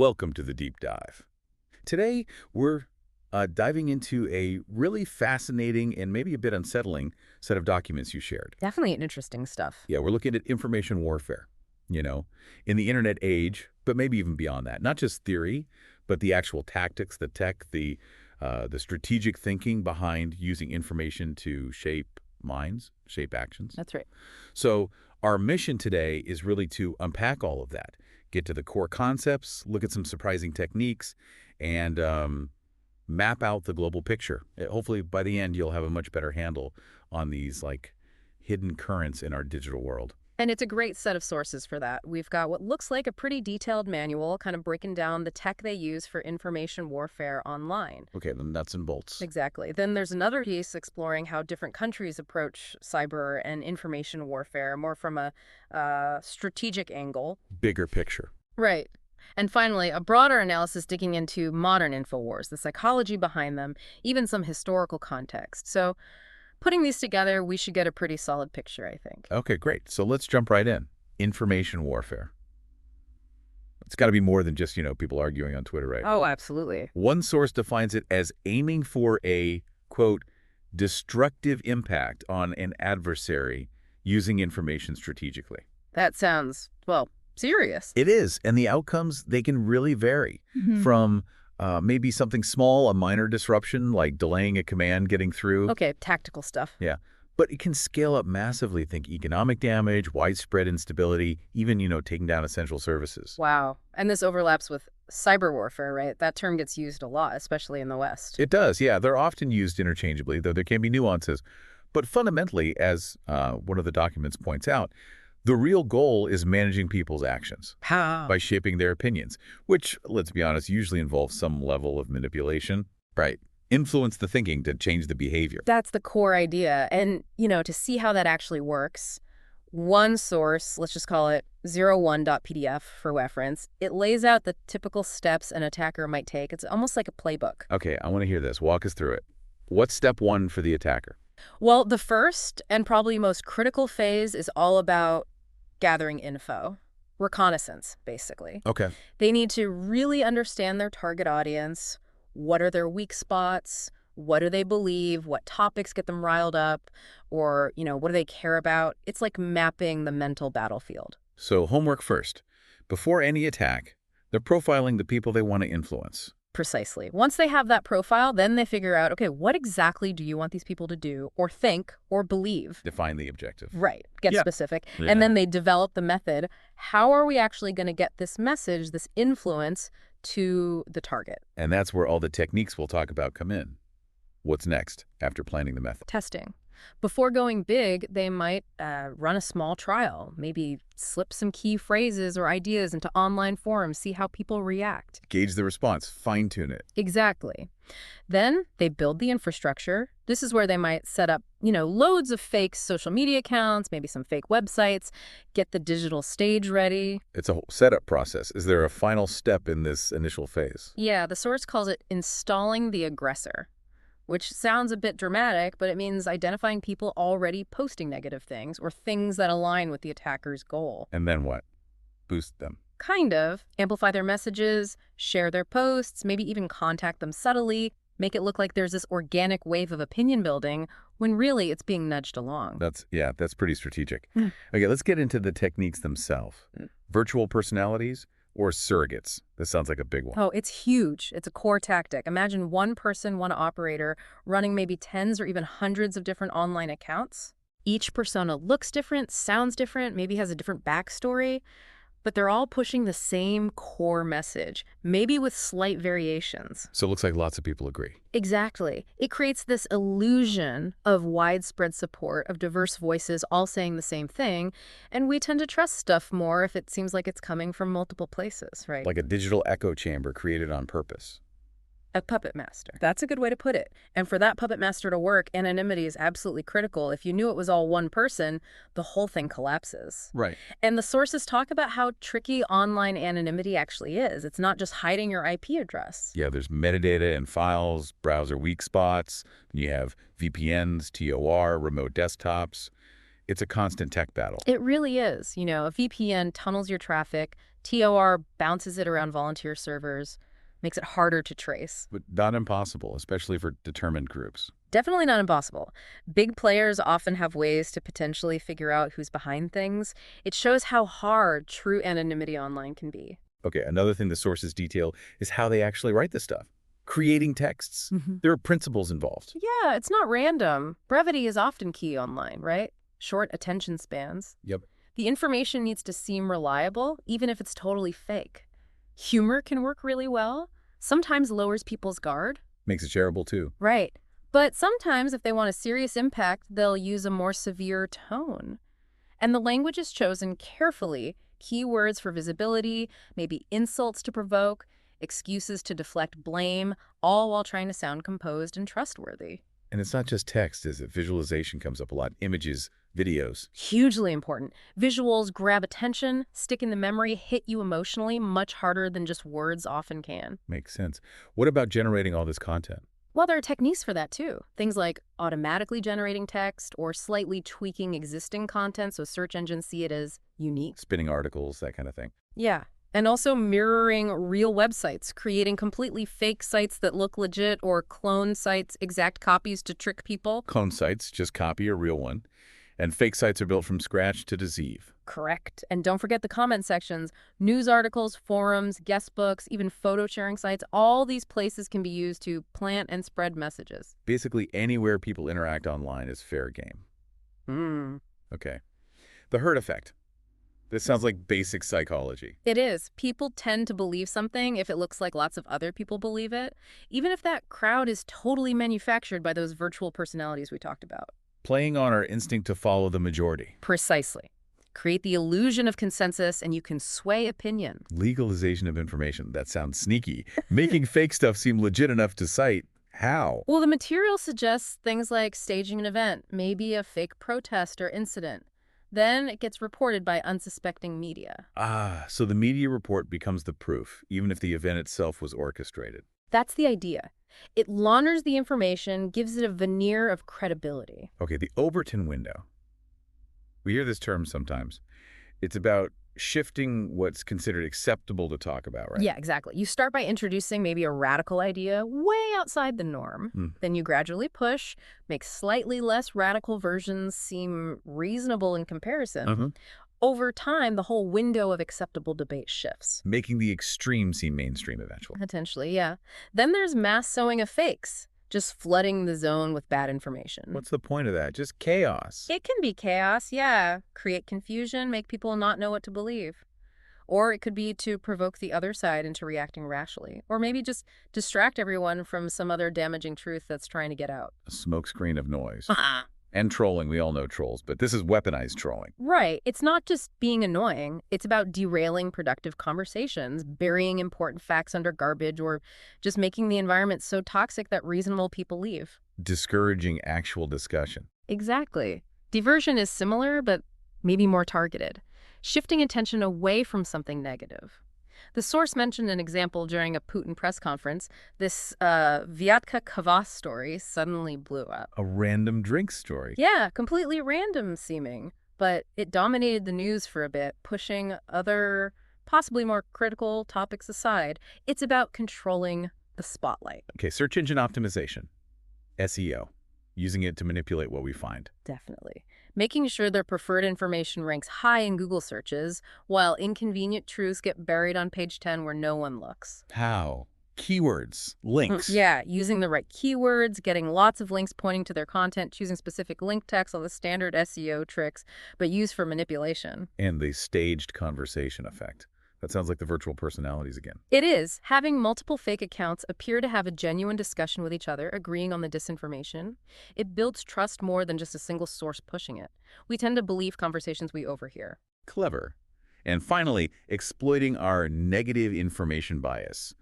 Welcome to the Deep Dive. Today, we're diving into a really fascinating and maybe a bit unsettling set of documents you shared. Definitely interesting stuff. Yeah, we're looking at information warfare, you know, in the internet age, but maybe even beyond that. Not just theory, but the actual tactics, the tech, the strategic thinking behind using information to shape minds, shape actions. That's right. So our mission today is really to unpack all of that, get to the core concepts, look at some surprising techniques, and map out the global picture. Hopefully, by the end, you'll have a much better handle on these like hidden currents in our digital world. And it's a great set of sources for that. We've got what looks like a pretty detailed manual, kind of breaking down the tech they use for information warfare online. Okay, the nuts and bolts. Exactly. Then there's another piece exploring how different countries approach cyber and information warfare, more from a strategic angle. Bigger picture. Right. And finally, a broader analysis digging into modern InfoWars, the psychology behind them, even some historical context. So putting these together, we should get a pretty solid picture, I think. Okay, great. So let's jump right in. Information warfare. It's got to be more than just, people arguing on Twitter, right? Oh, absolutely. One source defines it as aiming for a, quote, destructive impact on an adversary using information strategically. That sounds, well, serious. It is, and the outcomes, they can really vary from maybe something small, a minor disruption, like delaying a command getting through. Okay, tactical stuff. Yeah, but it can scale up massively. Think economic damage, widespread instability, even, taking down essential services. Wow. And this overlaps with cyber warfare, right? That term gets used a lot, especially in the West. It does, yeah. They're often used interchangeably, though there can be nuances. But fundamentally, as one of the documents points out, the real goal is managing people's actions How? by shaping their opinions, which, let's be honest, usually involves some level of manipulation. Right. Influence the thinking to change the behavior. That's the core idea. And, to see how that actually works, one source, let's just call it 01.pdf for reference, it lays out the typical steps an attacker might take. It's almost like a playbook. Okay, I want to hear this. Walk us through it. What's step one for the attacker? Well, the first and probably most critical phase is all about gathering info. Reconnaissance, basically. Okay. They need to really understand their target audience. What are their weak spots? What do they believe? What topics get them riled up? Or, what do they care about? It's like mapping the mental battlefield. So homework first. Before any attack, they're profiling the people they want to influence. Precisely. Once they have that profile, then they figure out, okay, what exactly do you want these people to do or think or believe? Define the objective. Right. Get Yeah. specific. Yeah. And then they develop the method. How are we actually going to get this message, this influence to the target? And that's where all the techniques we'll talk about come in. What's next after planning the method? Testing. Before going big, they might run a small trial, maybe slip some key phrases or ideas into online forums, see how people react. Gauge the response, fine-tune it. Exactly. Then they build the infrastructure. This is where they might set up, loads of fake social media accounts, maybe some fake websites, get the digital stage ready. It's a whole setup process. Is there a final step in this initial phase? Yeah, the source calls it installing the aggressor, which sounds a bit dramatic, but it means identifying people already posting negative things or things that align with the attacker's goal. And then what? Boost them. Kind of. Amplify their messages, share their posts, maybe even contact them subtly, make it look like there's this organic wave of opinion building when really it's being nudged along. That's pretty strategic. Okay, let's get into the techniques themselves. Virtual personalities or surrogates? This sounds like a big one. Oh, it's huge. It's a core tactic. Imagine one person, one operator, running maybe tens or even hundreds of different online accounts. Each persona looks different, sounds different, maybe has a different backstory, but they're all pushing the same core message, maybe with slight variations. So it looks like lots of people agree. Exactly. It creates this illusion of widespread support, of diverse voices all saying the same thing, and we tend to trust stuff more if it seems like it's coming from multiple places, right? Like a digital echo chamber created on purpose. A puppet master. That's a good way to put it. And for that puppet master to work, anonymity is absolutely critical. If you knew it was all one person, the whole thing collapses. Right. And the sources talk about how tricky online anonymity actually is. It's not just hiding your IP address. Yeah, there's metadata and files, browser weak spots. You have VPNs, TOR, remote desktops. It's a constant tech battle. It really is. A VPN tunnels your traffic, TOR bounces it around volunteer servers, makes it harder to trace. But not impossible, especially for determined groups. Definitely not impossible. Big players often have ways to potentially figure out who's behind things. It shows how hard true anonymity online can be. Okay, another thing the sources detail is how they actually write this stuff. Creating texts. Hmm. There are principles involved. Yeah, it's not random. Brevity is often key online, right? Short attention spans. Yep. The information needs to seem reliable, even if it's totally fake. Humor can work really well. Sometimes lowers people's guard. Makes it shareable too. Right. But sometimes, if they want a serious impact, they'll use a more severe tone. And the language is chosen carefully. Keywords for visibility, maybe insults to provoke, excuses to deflect blame, all while trying to sound composed and trustworthy. And it's not just text, is it? Visualization comes up a lot. Images, videos. Hugely important. Visuals grab attention, stick in the memory, hit you emotionally much harder than just words often can. Makes sense. What about generating all this content? Well, there are techniques for that too. Things like automatically generating text or slightly tweaking existing content so search engines see it as unique. Spinning articles, that kind of thing. Yeah. And also mirroring real websites, creating completely fake sites that look legit or clone sites, exact copies to trick people. Clone sites, just copy a real one. And fake sites are built from scratch to deceive. Correct. And don't forget the comment sections. News articles, forums, guest books, even photo sharing sites, all these places can be used to plant and spread messages. Basically, anywhere people interact online is fair game. Okay. The herd effect. This sounds like basic psychology. It is. People tend to believe something if it looks like lots of other people believe it, even if that crowd is totally manufactured by those virtual personalities we talked about. Playing on our instinct to follow the majority. Precisely. Create the illusion of consensus and you can sway opinion. Legalization of information. That sounds sneaky. Making fake stuff seem legit enough to cite. How? Well, the material suggests things like staging an event, maybe a fake protest or incident. Then it gets reported by unsuspecting media. Ah, so the media report becomes the proof, even if the event itself was orchestrated. That's the idea. It launders the information, gives it a veneer of credibility. Okay, the Overton window. We hear this term sometimes. It's about shifting what's considered acceptable to talk about, right? Yeah, exactly. You start by introducing maybe a radical idea way outside the norm. Then you gradually push, make slightly less radical versions seem reasonable in comparison. Over time, the whole window of acceptable debate shifts. Making the extreme seem mainstream eventually. Potentially, yeah. Then there's mass sowing of fakes, just flooding the zone with bad information. What's the point of that? Just chaos. It can be chaos, yeah. Create confusion, make people not know what to believe. Or it could be to provoke the other side into reacting rashly. Or maybe just distract everyone from some other damaging truth that's trying to get out. A smokescreen of noise. And trolling, we all know trolls, but this is weaponized trolling. Right. It's not just being annoying. It's about derailing productive conversations, burying important facts under garbage, or just making the environment so toxic that reasonable people leave. Discouraging actual discussion. Exactly. Diversion is similar, but maybe more targeted, shifting attention away from something negative. The source mentioned an example during a Putin press conference. This Vyatka Kvass story suddenly blew up. A random drink story. Yeah, completely random seeming, but it dominated the news for a bit, pushing other, possibly more critical topics aside. It's about controlling the spotlight. Okay, search engine optimization. SEO. Using it to manipulate what we find. Definitely. Making sure their preferred information ranks high in Google searches, while inconvenient truths get buried on page 10 where no one looks. How? Keywords, links. Yeah, using the right keywords, getting lots of links pointing to their content, choosing specific link text, all the standard SEO tricks, but used for manipulation. And the staged conversation effect. That sounds like the virtual personalities again. It is. Having multiple fake accounts appear to have a genuine discussion with each other, agreeing on the disinformation. It builds trust more than just a single source pushing it. We tend to believe conversations we overhear. Clever. And finally, exploiting our negative information bias.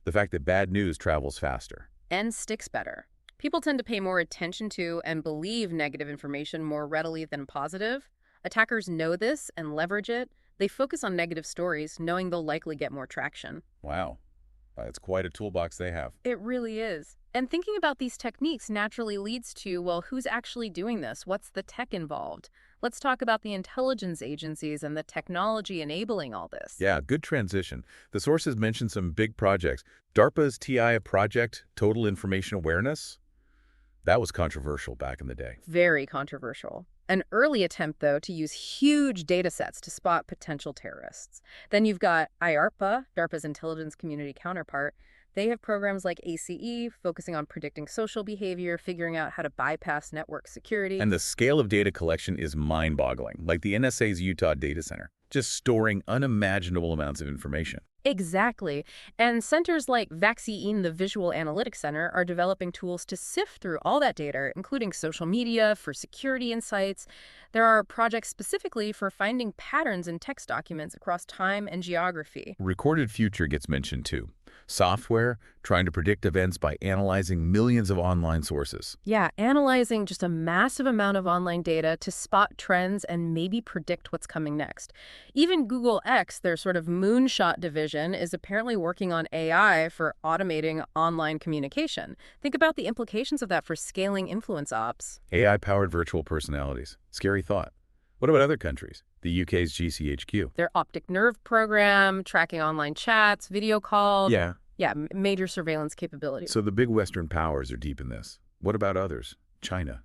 The fact that bad news travels faster. And sticks better. People tend to pay more attention to and believe negative information more readily than positive. Attackers know this and leverage it. They focus on negative stories, knowing they'll likely get more traction. Wow. It's quite a toolbox they have. It really is. And thinking about these techniques naturally leads to, well, who's actually doing this? What's the tech involved? Let's talk about the intelligence agencies and the technology enabling all this. Yeah, good transition. The sources mention some big projects. DARPA's TI project, Total Information Awareness, that was controversial back in the day. Very controversial. An early attempt, though, to use huge data sets to spot potential terrorists. Then you've got IARPA, DARPA's intelligence community counterpart. They have programs like ACE, focusing on predicting social behavior, figuring out how to bypass network security. And the scale of data collection is mind-boggling, like the NSA's Utah data center, just storing unimaginable amounts of information. Exactly. And centers like Vaccine, the Visual Analytics Center, are developing tools to sift through all that data, including social media for security insights. There are projects specifically for finding patterns in text documents across time and geography. Recorded future gets mentioned too. Software trying to predict events by analyzing millions of online sources. Yeah, analyzing just a massive amount of online data to spot trends and maybe predict what's coming next. Even Google X, their sort of moonshot division, is apparently working on AI for automating online communication. Think about the implications of that for scaling influence ops. AI-powered virtual personalities. Scary thought. What about other countries? The UK's GCHQ. Their optic nerve program, tracking online chats, video calls. Yeah. Yeah, major surveillance capabilities. So the big Western powers are deep in this. What about others? China,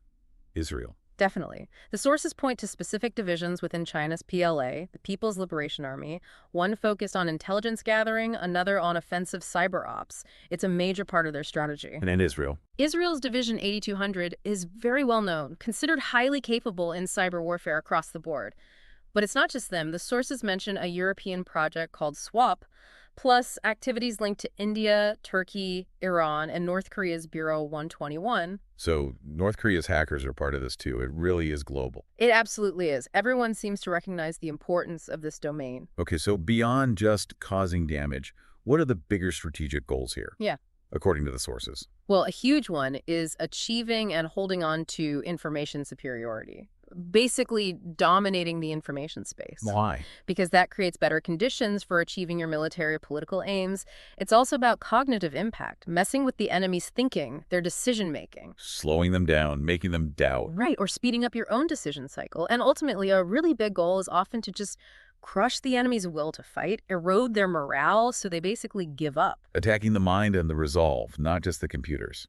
Israel. Definitely. The sources point to specific divisions within China's PLA, the People's Liberation Army, one focused on intelligence gathering, another on offensive cyber ops. It's a major part of their strategy. And in Israel. Israel's Division 8200 is very well known, considered highly capable in cyber warfare across the board. But it's not just them. The sources mention a European project called SWAP, plus activities linked to India, Turkey, Iran, and North Korea's Bureau 121. So North Korea's hackers are part of this too. It really is global. It absolutely is. Everyone seems to recognize the importance of this domain. Okay, so beyond just causing damage, what are the bigger strategic goals here? Yeah. According to the sources. Well, a huge one is achieving and holding on to information superiority. Basically dominating the information space. Why? Because that creates better conditions for achieving your military or political aims. It's also about cognitive impact, messing with the enemy's thinking, their decision-making. Slowing them down, making them doubt. Right, or speeding up your own decision cycle. And ultimately, a really big goal is often to just crush the enemy's will to fight, erode their morale so they basically give up. Attacking the mind and the resolve, not just the computers.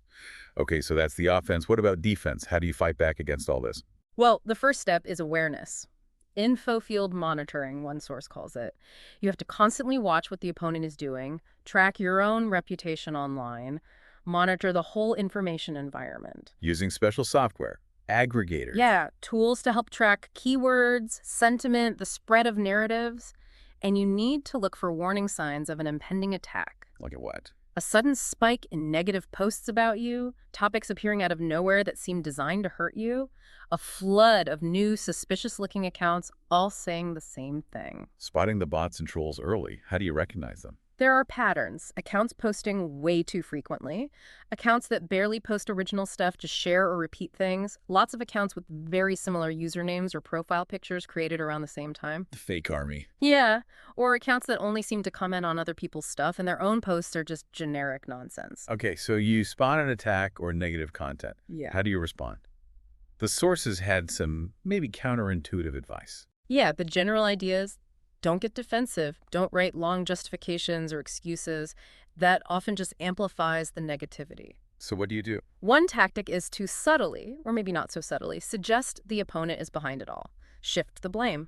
Okay, so that's the offense. What about defense? How do you fight back against all this? Well, the first step is awareness. Info field monitoring, one source calls it. You have to constantly watch what the opponent is doing, track your own reputation online, monitor the whole information environment. Using special software, aggregators. Yeah, tools to help track keywords, sentiment, the spread of narratives. And you need to look for warning signs of an impending attack. Look at what? A sudden spike in negative posts about you, topics appearing out of nowhere that seem designed to hurt you, a flood of new suspicious-looking accounts all saying the same thing. Spotting the bots and trolls early. How do you recognize them? There are patterns, accounts posting way too frequently, accounts that barely post original stuff, just share or repeat things, lots of accounts with very similar usernames or profile pictures created around the same time. The fake army. Yeah, or accounts that only seem to comment on other people's stuff and their own posts are just generic nonsense. Okay, so you spot an attack or negative content. Yeah. How do you respond? The sources had some maybe counterintuitive advice. Yeah, the general idea is don't get defensive. Don't write long justifications or excuses. That often just amplifies the negativity. So what do you do? One tactic is to subtly, or maybe not so subtly, suggest the opponent is behind it all. Shift the blame.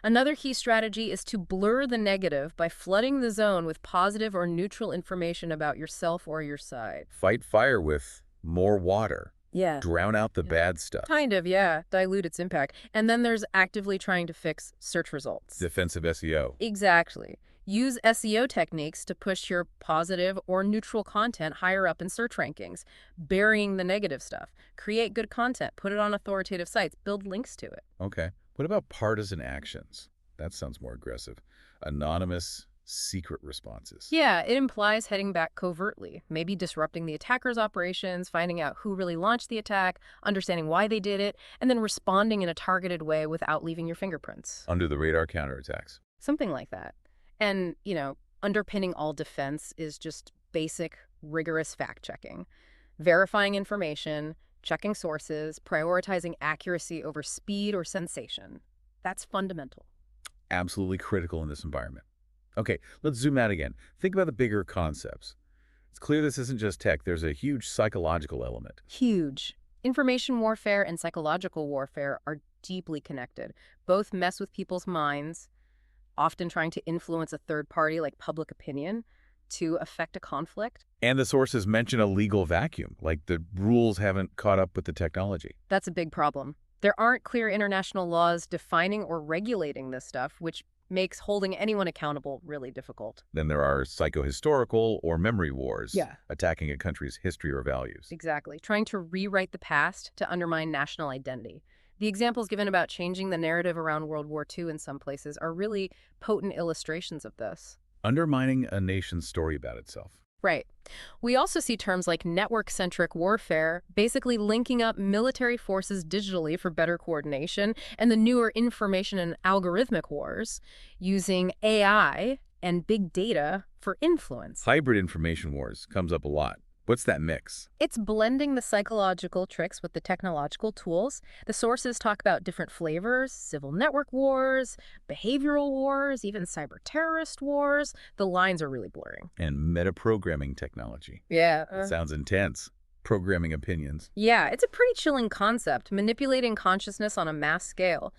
Another key strategy is to blur the negative by flooding the zone with positive or neutral information about yourself or your side. Fight fire with more water. Yeah. Drown out the bad stuff. Kind of, yeah. Dilute its impact. And then there's actively trying to fix search results. Defensive SEO. Exactly. Use SEO techniques to push your positive or neutral content higher up in search rankings, burying the negative stuff. Create good content, put it on authoritative sites, build links to it. Okay. What about partisan actions? That sounds more aggressive. Anonymous, secret responses. Yeah, it implies heading back covertly, maybe disrupting the attacker's operations, finding out who really launched the attack, understanding why they did it, and then responding in a targeted way without leaving your fingerprints. Under the radar counterattacks. Something like that. And, Underpinning all defense is just basic, rigorous fact-checking, verifying information, checking sources, prioritizing accuracy over speed or sensation. That's fundamental. Absolutely critical in this environment. Okay, let's zoom out again. Think about the bigger concepts. It's clear this isn't just tech. There's a huge psychological element. Huge. Information warfare and psychological warfare are deeply connected. Both mess with people's minds, often trying to influence a third party like public opinion to affect a conflict. And the sources mention a legal vacuum, like the rules haven't caught up with the technology. That's a big problem. There aren't clear international laws defining or regulating this stuff, which makes holding anyone accountable really difficult. Then there are psychohistorical or memory wars, Yeah. attacking a country's history or values. Exactly. Trying to rewrite the past to undermine national identity. The examples given about changing the narrative around World War II in some places are really potent illustrations of this. Undermining a nation's story about itself. Right. We also see terms like network-centric warfare, basically linking up military forces digitally for better coordination, and the newer information and algorithmic wars, using AI and big data for influence. Hybrid information wars comes up a lot. What's that mix? It's blending the psychological tricks with the technological tools. The sources talk about different flavors: civil network wars, behavioral wars, even cyber terrorist wars. The lines are really blurring. And metaprogramming technology. Yeah. It sounds intense. Programming opinions. Yeah, it's a pretty chilling concept, manipulating consciousness on a mass scale.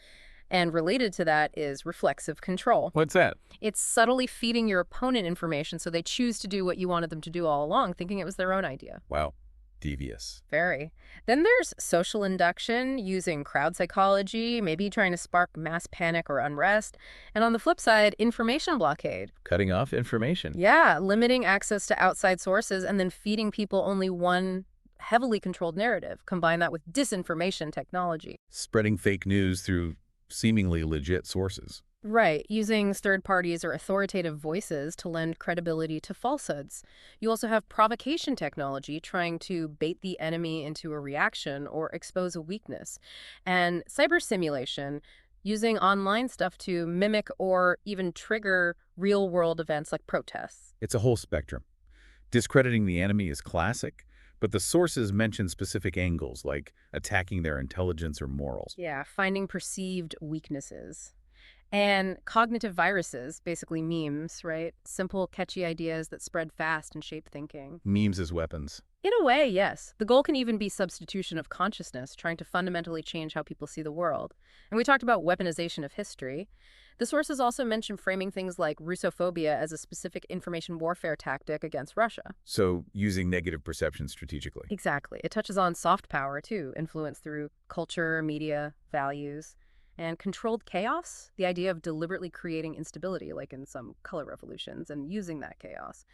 And related to that is reflexive control. What's that? It's subtly feeding your opponent information so they choose to do what you wanted them to do all along, thinking it was their own idea. Wow. Devious. Very. Then there's social induction, using crowd psychology, maybe trying to spark mass panic or unrest. And on the flip side, information blockade. Cutting off information. Yeah, limiting access to outside sources and then feeding people only one heavily controlled narrative. Combine that with disinformation technology. Spreading fake news through seemingly legit sources. Right, using third parties or authoritative voices to lend credibility to falsehoods. You also have provocation technology, trying to bait the enemy into a reaction or expose a weakness. And cyber simulation, using online stuff to mimic or even trigger real-world events like protests. It's a whole spectrum. Discrediting the enemy is classic, but the sources mention specific angles, like attacking their intelligence or morals. Yeah, finding perceived weaknesses. And cognitive viruses, basically memes, right? Simple, catchy ideas that spread fast and shape thinking. Memes as weapons. In a way, yes. The goal can even be substitution of consciousness, trying to fundamentally change how people see the world. And we talked about weaponization of history. The sources also mention framing things like Russophobia as a specific information warfare tactic against Russia. So, using negative perception strategically. Exactly. It touches on soft power, too, influence through culture, media, values. And controlled chaos, the idea of deliberately creating instability, like in some color revolutions, and using that chaos.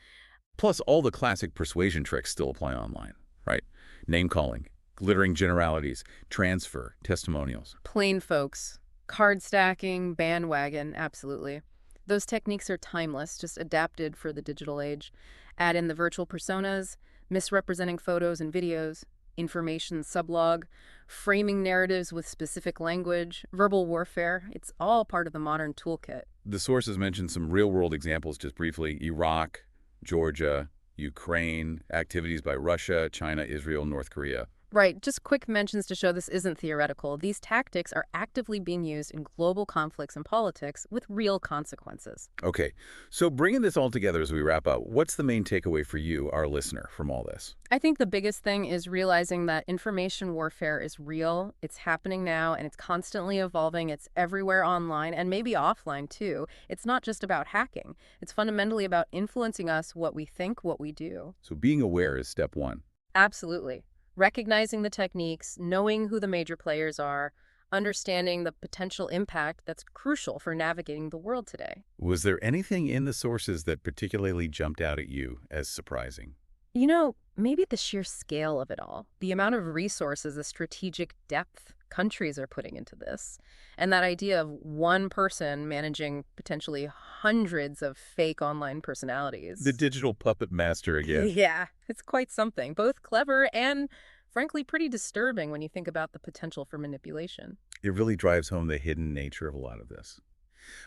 Plus, all the classic persuasion tricks still apply online, right? Name-calling, glittering generalities, transfer, testimonials. Plain folks. Card stacking, bandwagon, absolutely. Those techniques are timeless, just adapted for the digital age. Add in the virtual personas, misrepresenting photos and videos, information sublog, framing narratives with specific language, verbal warfare. It's all part of the modern toolkit. The sources mention some real-world examples just briefly: Iraq, Georgia, Ukraine, activities by Russia, China, Israel, North Korea. Right, just quick mentions to show this isn't theoretical. These tactics are actively being used in global conflicts and politics with real consequences. Okay, so bringing this all together as we wrap up, what's the main takeaway for you, our listener, from all this? I think the biggest thing is realizing that information warfare is real, it's happening now, and it's constantly evolving. It's everywhere online and maybe offline too. It's not just about hacking. It's fundamentally about influencing us, what we think, what we do. So being aware is step one. Absolutely. Recognizing the techniques, knowing who the major players are, understanding the potential impact that's crucial for navigating the world today. Was there anything in the sources that particularly jumped out at you as surprising? You know, maybe the sheer scale of it all, the amount of resources, the strategic depth countries are putting into this, and that idea of one person managing potentially hundreds of fake online personalities. The digital puppet master again. Yeah, it's quite something, both clever and, frankly, pretty disturbing when you think about the potential for manipulation. It really drives home the hidden nature of a lot of this.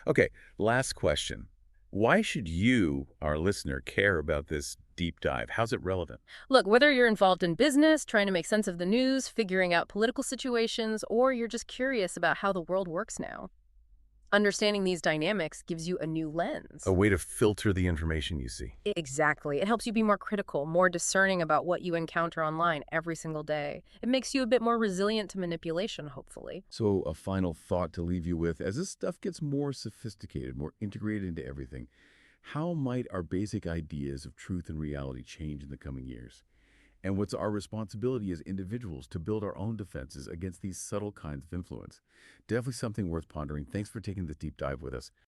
Okay, last question. Why should you, our listener, care about this deep dive? How's it relevant? Look, whether you're involved in business, trying to make sense of the news, figuring out political situations, or you're just curious about how the world works now, understanding these dynamics gives you a new A lens. way to filter the information you see. Exactly. It helps you be more critical, more discerning about what you encounter online every single day. It makes you a bit more resilient to manipulation, hopefully. So, a final thought to leave you with as this stuff gets more sophisticated, more integrated into everything, how might our basic ideas of truth and reality change in the coming years? And what's our responsibility as individuals to build our own defenses against these subtle kinds of influence? Definitely something worth pondering. Thanks for taking this deep dive with us.